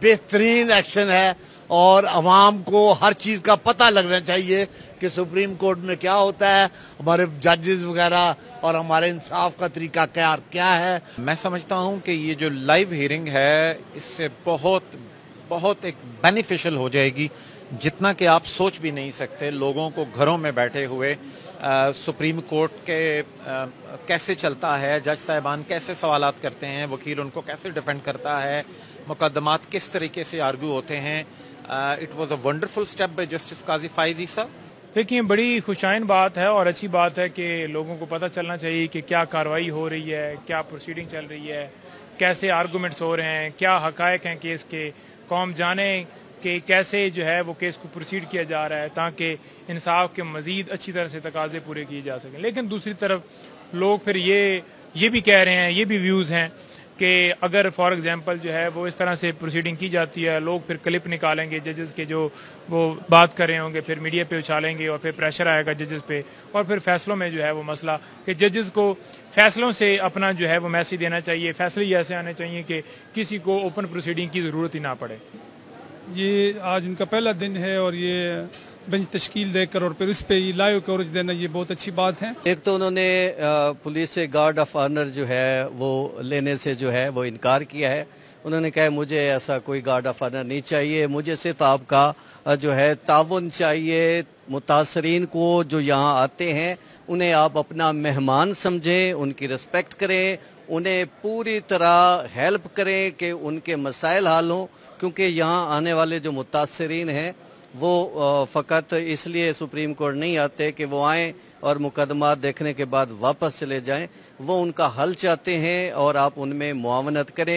बेहतरीन एक्शन है और आवाम को हर चीज़ का पता लगना चाहिए कि सुप्रीम कोर्ट में क्या होता है, हमारे जजेस वगैरह और हमारे इंसाफ का तरीका क्या है। मैं समझता हूँ कि ये जो लाइव हियरिंग है इससे बहुत एक बेनिफिशियल हो जाएगी, जितना कि आप सोच भी नहीं सकते। लोगों को घरों में बैठे हुए सुप्रीम कोर्ट के कैसे चलता है, जज साहिबान कैसे सवालात करते हैं, वकील उनको कैसे डिफेंड करता है, मुकदमात किस तरीके से आर्ग्यू होते हैं। It was a wonderful step by justice Qazi Faizi साहब। देखिए, बड़ी खुशाइन बात है और अच्छी बात है कि लोगों को पता चलना चाहिए कि क्या कार्रवाई हो रही है, क्या प्रोसीडिंग चल रही है, कैसे आर्गूमेंट्स हो रहे हैं, क्या हकायक हैं केस के, कौम जाने कि कैसे जो है वो केस को प्रोसीड किया जा रहा है, ताकि इंसाफ के मज़ीद अच्छी तरह से तकाजे पूरे किए जा सकें। लेकिन दूसरी तरफ लोग फिर ये भी कह रहे हैं, ये भी व्यूज़ हैं कि अगर फॉर एग्जांपल जो है वो इस तरह से प्रोसीडिंग की जाती है, लोग फिर क्लिप निकालेंगे जजेस के जो वो बात कर रहे होंगे, फिर मीडिया पे उछालेंगे और फिर प्रेशर आएगा जजेस पे, और फिर फैसलों में जो है वो मसला कि जजेस को फैसलों से अपना जो है वो मैसेज देना चाहिए, फैसले ही ऐसे आने चाहिए कि किसी को ओपन प्रोसीडिंग की ज़रूरत ही ना पड़े। ये आज इनका पहला दिन है और ये बेंच तश्कील देकर और फिर इस पे ये लाइव कवरेज देना, ये बहुत अच्छी बात है। एक तो उन्होंने पुलिस से गार्ड ऑफ ऑनर जो है वो लेने से जो है वो इनकार किया है। उन्होंने कहा मुझे ऐसा कोई गार्ड ऑफ ऑनर नहीं चाहिए, मुझे सिर्फ आपका जो है ताउन चाहिए। मुतासरीन को जो यहाँ आते हैं उन्हें आप अपना मेहमान समझें, उनकी रिस्पेक्ट करें, उन्हें पूरी तरह हेल्प करें कि उनके मसाइल हल हों, क्योंकि यहाँ आने वाले जो मुतासरीन हैं वो फ़कत इसलिए सुप्रीम कोर्ट नहीं आते कि वो आएँ और मुकदमा देखने के बाद वापस चले जाएं। वो उनका हल चाहते हैं और आप उनमें मुआवनत करें।